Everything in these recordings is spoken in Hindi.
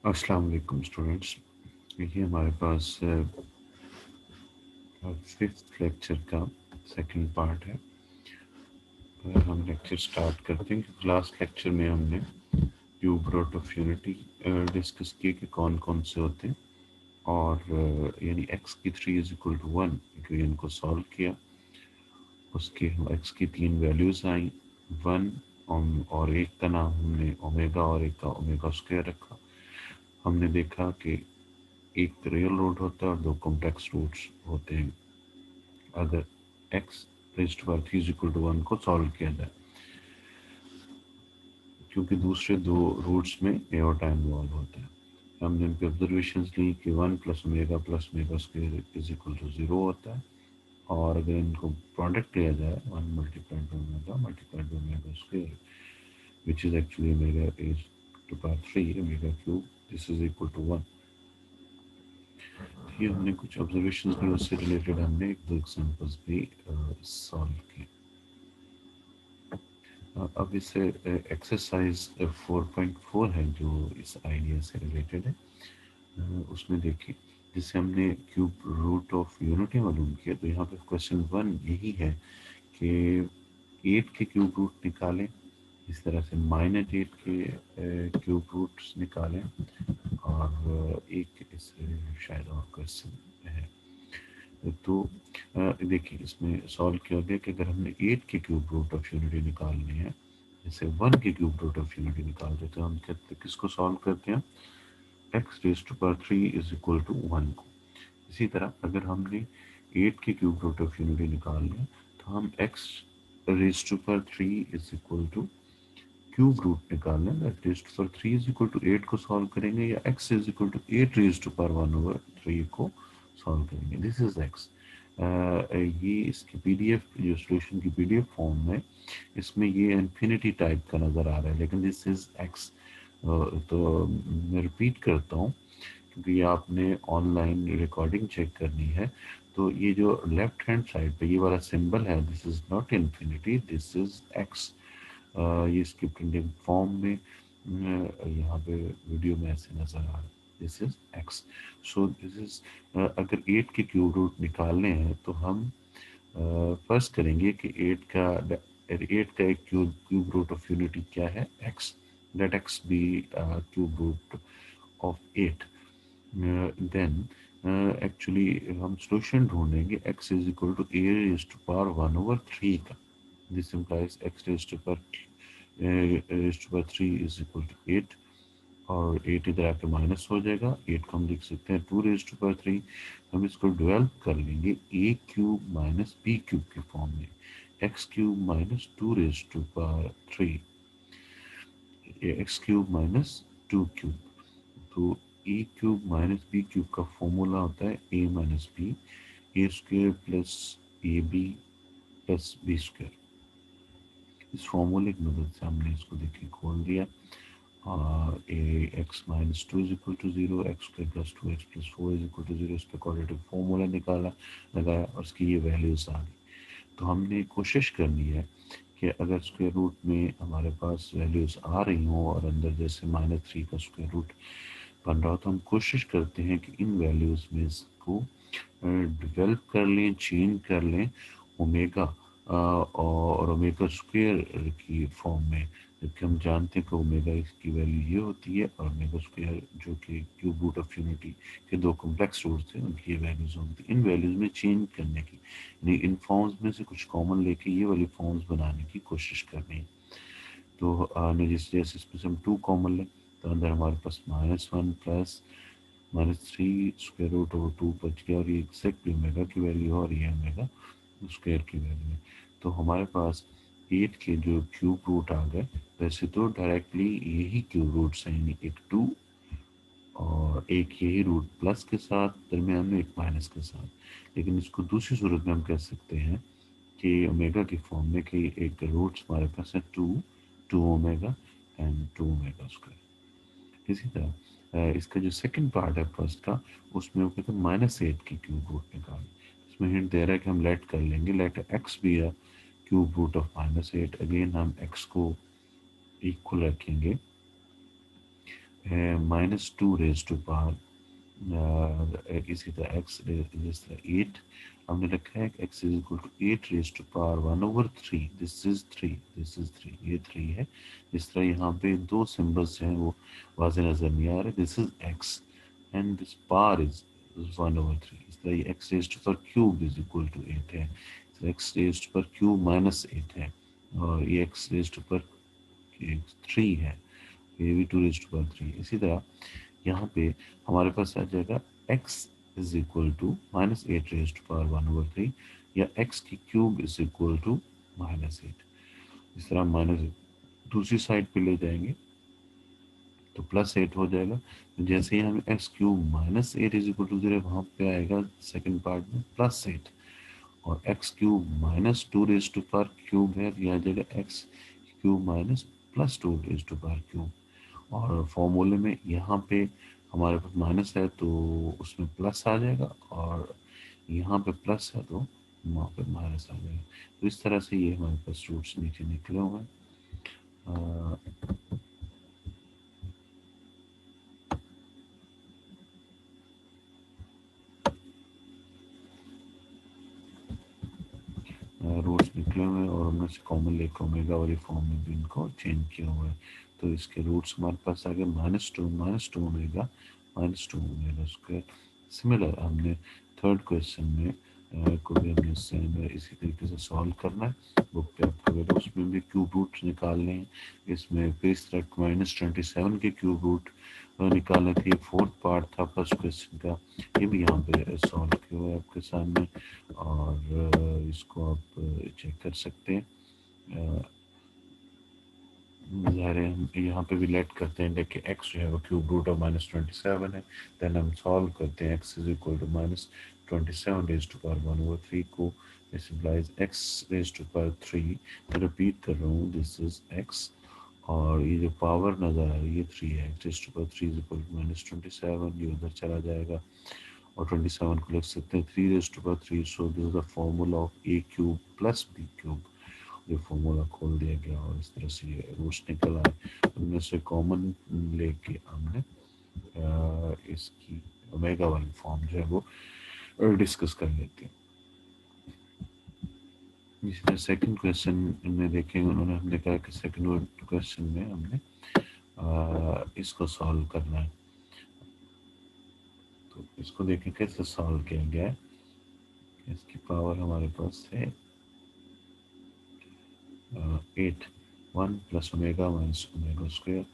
अस्सलाम वालेकुम स्टूडेंट्स। ये हमारे पास फिफ्थ लेक्चर का सेकंड पार्ट है। हम लेक्चर स्टार्ट करते हैं क्योंकि लास्ट लेक्चर में हमने cube root of unity discuss किए कि कौन कौन से होते हैं और यानी x की 3 = 1 इक्वेशन को सॉल्व किया। उसके x की तीन वैल्यूज़ आई, 1 और एक का नाम हमने ओमेगा और एक का ओमेगा स्क्वायर रखा। हमने देखा कि एक रियल रूट होता है और दो कॉम्प्लेक्स रूट्स होते हैं अगर x रेज़ टू पावर 3 = 1 को सॉल्व किया जाए, क्योंकि दूसरे दो रूट्स में एओटा इन्वॉल्व होता है। हमने उनके ऑब्जर्वेशंस ली कि 1 + omega square is equal to 0 होता है, और अगर इनको प्रोडक्ट लिया जाए 1 × omega square which is actually omega is to power 3 omega cube, this is equal to 1। ये हमने कुछ ऑब्जर्वेशंस भी उससे रिलेटेड हमने एक दो एग्जांपल्स भी सॉल्व किए। अब इसे एक्सरसाइज 4.4 है जो इस आइडिया से रिलेटेड है। उसमें देखिए, जिससे हमने क्यूब रूट ऑफ यूनिटी मालूम किया, तो यहाँ पे क्वेश्चन 1 यही है कि 8 के क्यूब रूट निकालें, इस तरह से -8 के क्यूब रूट्स निकालें, और एक इससे शायद और क्वेश्चन है। तो देखिए, इसमें सॉल्व किया गया कि अगर हमने 8 के क्यूब रूट ऑफ यूनिटी निकालनी है, जैसे 1 के क्यूब रूट ऑफ यूनिटी निकाल रहे, तो हम कहते किसको सॉल्व करते हैं, x raise to power 3 is equal to 1 को। इसी तरह अगर हमने 8 के क्यूब रूट ऑफ यूनिटी निकालनी है, तो हम x raise to power 3 is equal to cube root निकालना है, that raise to power 3 is equal to 8 को सॉल्व करेंगे, या x is equal to 8 raise to power 1/3 को सॉल्व करेंगे। This is x। ये इसकी पीडीएफ, जो सॉल्यूशन की पीडीएफ फॉर्म में, इसमें ये इन्फिनिटी टाइप का नज़र आ रहा है, लेकिन दिस इज x। तो मैं रिपीट करता हूँ, क्योंकि आपने ऑनलाइन रिकॉर्डिंग चेक करनी है। तो ये जो लेफ्ट हैंड साइड पे ये वाला सिंबल है, this is not infinity, this is x। ये इसकी प्रिंटिंग फॉर्म में यहाँ पे वीडियो में ऐसे नज़र आ रहा है, this is x। So this is, अगर 8 के क्यूब रूट निकालने हैं तो हम फर्स्ट करेंगे कि 8 का एक क्यूब रूट ऑफ यूनिटी क्या है, x। Let x be cube root of 8। Then actually हम सॉल्यूशन ढूंढेंगे x is equal to a raise to power 1/3 का। This implies x raise to power 3 is equal to 8, और 8 इधर आके माइनस हो जाएगा, 8 को हम लिख सकते हैं 2 रेज टू पावर 3। हम इसको डेवलप कर लेंगे a cube minus b cube के फॉर्म में, x cube minus 2 raise to power 3, X cube minus 2 cube. तो A cube minus B cube का फॉर्मूला होता है A minus B, A square plus A B plus B square. इस फॉर्मूले की मदद से हमने इसको देखिए खोल दिया, A X minus 2 is equal to 0, X square plus 2x plus 4 is equal to 0। इस पर क्वाड्रेटिक फॉर्मूला निकाला, लगाया, और उसकी ये वैल्यूज आ गई। तो हमने कोशिश करनी है कि अगर स्क्वायर रूट में हमारे पास वैल्यूज आ रही हों और अंदर जैसे -3 का स्क्वायर रूट बन रहा हो, तो हम कोशिश करते हैं कि इन वैल्यूज में इसको डेवलप कर लें, चेंज कर लें ओमेगा और ओमेगा स्क्वायर की फॉर्म में, जबकि हम जानते हैं कि ओमेगा की वैल्यू ये होती है, और ओमेगा स्क्वायर जो कि क्यूब रूट ऑफ यूनिटी के दो कॉम्प्लेक्स रूट्स थे उनकी ये वैल्यूज होती हैं। इन वैल्यूज में चेंज करने की, यानी इन फॉर्म्स में से कुछ कॉमन लेके ये वाली फॉर्म्स बनाने की कोशिश करनी है। तो जैसे जैसे इसमें से हम 2 कॉमन लें, तो अंदर हमारे पास -1 प्लस -3 स्क्वायर रूट ओवर 2 बच गया, और ये एग्जैक्टली ओमेगा की वैल्यू है, और ये ओमेगा स्क्वायर की वैल्यू है। तो हमारे पास 8 के जो क्यूब रूट आ गए, वैसे तो डायरेक्टली यही क्यूब रूट्स हैं, यानी एक 2 और एक यही रूट प्लस के साथ, दरमियान में एक माइनस के साथ। लेकिन इसको दूसरी सूरत में हम कह सकते हैं कि ओमेगा की फॉर्म में कि एक रूट्स हमारे पास है 2 ओमेगा एंड 2 ओमेगा स्क्वायर। इसी तरह इसका जो सेकंड पार्ट है फर्स्ट का, उसमें वो कहते हैं -8 की क्यूब रूट निकाल। इसमें हिंट दे रहा है कि हम लेट कर लेंगे, लेट एक्स बी है क्यूब रूट ऑफ -8। अगेन हम एक्स को इक्वल रखेंगे -2 रेज टू पावर, इसी तरह x जिस तरह 8 हमने रखा है, x is equal to 8 raise to power 1/3, this is 3, this is 3, ये 3 है। इस तरह यहाँ पे दो सिंबल्स हैं वो वाजे नजर नहीं आ रहे, this is x and this power is 1/3। इस तरह ये x raise to power cube is equal to 8 है, x raise to power cube minus 8 है, और ये x रेज टू पावर 3 है, ये भी 2 रेज टू पावर 3। इसी तरह यहाँ पे हमारे पास आ जाएगा x is equal to -8 raise to power 1/3, या x की क्यूब इज इक्वल टू -8। इस तरह माइनस दूसरी साइड पे ले जाएंगे तो +8 हो जाएगा। तो जैसे ही हमें x cube -8 is equal to 0, वहाँ पे आएगा सेकेंड पार्ट में +8, और x cube -2 raise to power cube है, यह आ जाएगा x cube +2 raise to power cube. और फॉर्मूले में यहाँ पे हमारे पास माइनस है तो उसमें प्लस आ जाएगा, और यहाँ पे प्लस है तो वहाँ पे माइनस आ जाएगा। तो इस तरह से ये हमारे पास रूट्स नीचे निकले हुए हैं। रूट्स निकले हुए हैं, और उनमें से कॉमन लेकर ओमेगा वाली फॉर्म में भी इनको चेंज किया हुआ है। तो इसके रूट्स हमारे पास आ गए -2 ओमेगा स्क्वायर। सिमिलर हमने थर्ड क्वेश्चन में को भी हमने सेम इसी तरीके से सॉल्व करना है, बुक पे आपको अगर उसमें भी क्यूब रूट निकालने हैं। इसमें फिर इस तरह -27 के क्यूब रूट निकालने थे। फोर्थ पार्ट था फर्स्ट क्वेश्चन का, ये भी यहाँ पे सॉल्व किया हुआ है आपके सामने, और इसको आप चेक कर सकते हैं। ज़ाहिर है हम यहाँ पे भी लेट करते हैं कि x जो है वो क्यूब रूट ऑफ -27 है। देन हम सॉल्व करते हैं x is equal to -27 raise to power 1/3 को, this implies x raise to power 3। मैं रिपीट कर रहा हूँ, दिस इज x, और ये जो पावर नज़र आ रही है ये 3 है। x raise to power 3 is equal to -27, ये उधर चला जाएगा, और 27 को लिख सकते हैं 3 raise to power 3। So this is the formula of a cube plus b cube. ये फॉर्मूला खोल दिया गया, और इस तरह से ये रूट्स निकल आए। उनमें से कॉमन लेके हमने इसकी ओमेगा वाली फॉर्म जो है वो डिस्कस कर लेते हैं। इसमें सेकंड क्वेश्चन में देखेंगे, उन्होंने हमने कहा कि सेकंड क्वेश्चन में हमने इसको सॉल्व करना है। तो इसको देखें कैसे सॉल्व किया गया है। इसकी पावर हमारे पास है 8, 1 plus omega minus omega square.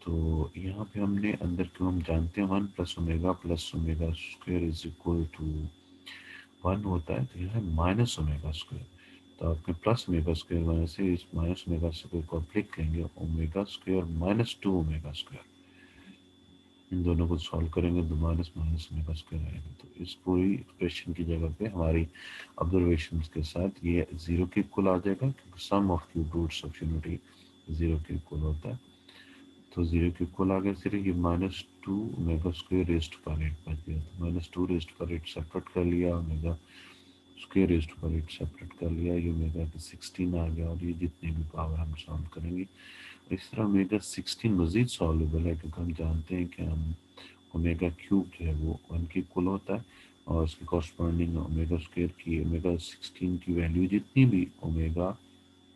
तो यहाँ पे हमने अंदर क्यों हम जानते हैं 1 plus omega square is equal to 1 होता है, तो यहाँ माइनस ओमेगा स्क्वायर। तो आपने प्लस ओमेगा स्क्वायर वजह से इस माइनस ओमेगा स्क्वायर को आप लिख लेंगे ओमेगा स्क्वायर -2 ओमेगा स्क्वायर। इन दोनों को सॉल्व करेंगे तो माइनस माइनस ओमेगा स्क्वायर आएगा। तो इस पूरी एक्सप्रेशन की जगह पे हमारी ऑब्जर्वेशन के साथ ये 0 के इक्वल आ जाएगा, क्योंकि sum of cube roots of unity 0 के इक्वल होता है। तो 0 के इक्वल आ गया, सिर्फ ये -2 omega square raise to power 8 बच गया। तो -2 रेज टू पावर 8 सेपरेट कर लिया, omega square raise to power 8 separate कर लिया, ये ओमेगा का 16 आ गया, और ये जितने भी पावर हम सॉल्व करेंगे। इस तरह ओमेगा 16 मजीद सॉल्वेबल है, क्योंकि हम जानते हैं कि हम ओमेगा क्यूब जो है वो 1 के इक्वल होता है, और उसके कॉरस्पॉन्डिंग ओमेगा स्क्वायर की ओमेगा 16 की वैल्यू जितनी भी ओमेगा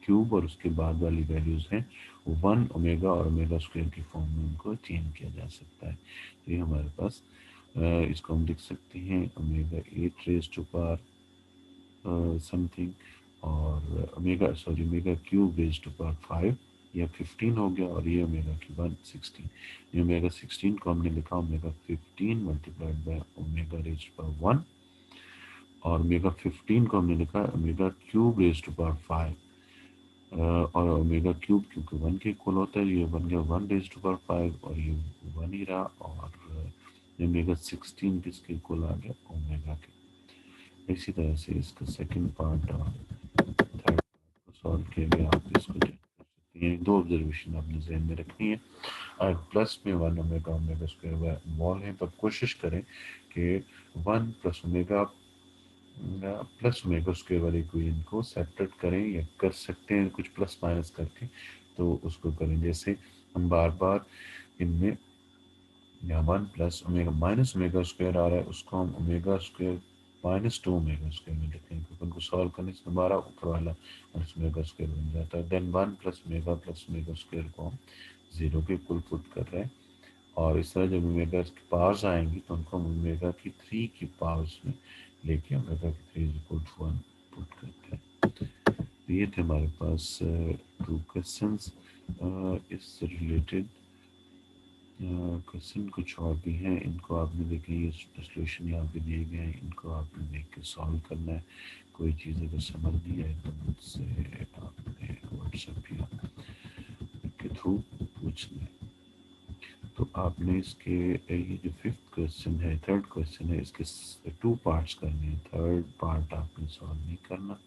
क्यूब और उसके बाद वाली वैल्यूज हैं, 1 ओमेगा और ओमेगा स्क्वायर की फॉर्म में उनको चेंज किया जा सकता है। तो ये हमारे पास इसको हम लिख सकते हैं omega 8 raise to power something, और omega cube raise to power 5 या 15 हो गया, और ये ओमेगा की 116। ये ओमेगा 16 को हमने लिखा omega 15 multiplied by omega raise to power 1, और ओमेगा 15 को हमने लिखा omega cube raise to power 5, और ओमेगा क्यूब क्योंकि 1 के इक्वल होता है, ये बन गया 1 रेज टू पावर 5, और ये 1 ही रहा, और ओमेगा 16 किसके इक्वल आ गया ओमेगा के। इसी तरह से इसका सेकंड पार्ट और थर्ड को सॉल्व किया गया। आप इसको चेक कर सकते हैं, दो ऑब्जर्वेशन आपने जहन में रखनी है। और प्लस में 1 ओमेगा ओमेगा स्क्वायर वॉल है, तब कोशिश करें कि 1 प्लस ओमेगा स्क्वायर वाले इक्वेशन को सेपरेट करें, या कर सकते हैं कुछ प्लस माइनस करके, तो उसको करें। जैसे हम बार बार इनमें यहाँ 1 plus omega minus omega square आ रहा है, उसको हम omega square minus 2 omega square में लिखेंगे, क्योंकि उनको सॉल्व करने से हमारा ऊपर वाला माइनस ओमेगा स्क्वायर बन जाता है। देन 1 प्लस ओमेगा स्क्वायर को हम 0 के इक्वल पुट कर रहे हैं, और इस तरह जब ओमेगा की पावर्स आएंगी तो उनको हम ओमेगा की 3 की पावर्स में लेके ओमेगा की 3 इज इक्वल टू 1 पुट करते हैं। तो ये थे हमारे पास 2 क्वेश्चंस इससे रिलेटेड। क्वेश्चन कुछ और भी हैं, इनको आपने देखें, ये सोल्यूशन यहाँ पे दिए गए हैं, इनको आपने देख के सॉल्व करना है। कोई चीज़ अगर समझ नहीं आए तो मुझसे आपने व्हाट्सएप या के थ्रू पूछना है। तो आपने इसके ये जो फिफ्थ क्वेश्चन है, थर्ड क्वेश्चन है, इसके 2 पार्ट्स करने हैं। थर्ड पार्ट आपने सॉल्व नहीं करना।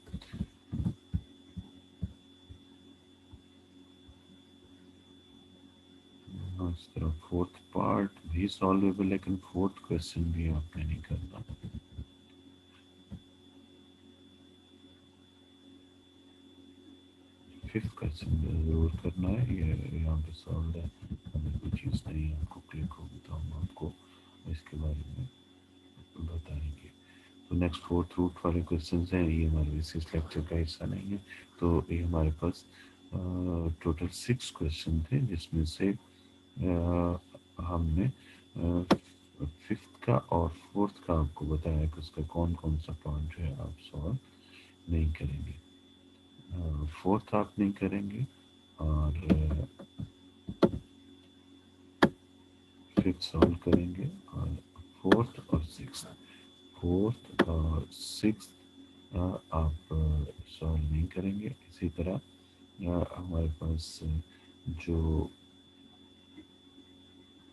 इस तरह फोर्थ पार्ट भी सॉल्वेबल, लेकिन फोर्थ क्वेश्चन भी आपने नहीं करना। फिफ्थ क्वेश्चन जरूर करना है, ये यहाँ पे सॉल्व है। अगर कोई चीज़ नहीं आपको क्लिक होगी तो हम आपको इसके बारे में बताएंगे। तो नेक्स्ट फोर्थ रूट वाले क्वेश्चन हैं, ये हमारे इस लेक्चर का हिस्सा नहीं है। तो ये हमारे पास टोटल 6 क्वेश्चन थे, जिसमें से हमने फिफ्थ का और फोर्थ का आपको बताया कि उसका कौन कौन सा पार्ट जो है आप सॉल्व नहीं करेंगे। फोर्थ आप नहीं करेंगे, और फिफ्थ सॉल्व करेंगे, और फोर्थ और सिक्स, फोर्थ और सिक्स आप सॉल्व नहीं करेंगे। इसी तरह हमारे पास जो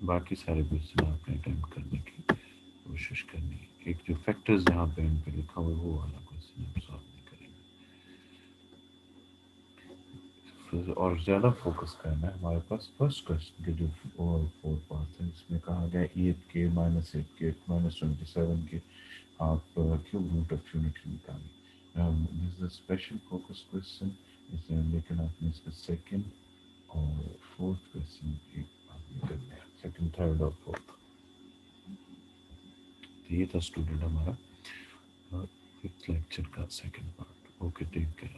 बाकी सारे क्वेश्चन आपने अटेम्प्ट करने की कोशिश करनी है। एक जो फैक्टर्स यहाँ पे एंड पे लिखा हुआ है वो वाला क्वेश्चन हम सॉल्व नहीं करेंगे। और ज़्यादा फोकस करना है हमारे पास फर्स्ट क्वेश्चन के जो फोर पार्ट हैं, इसमें कहा गया 8k माइनस 8k माइनस 27 के आप क्यूब रूट ऑफ यूनिट निकालें। This is a special focus question, इसे लेकिन आपने इसका सेकंड और फोर्थ क्वेश्चन भी आपने करना है, सेकंड थर्ड और फोर्थ। तो ये था स्टूडेंट हमारा फिफ्थ लेक्चर का second part. Okay, take care.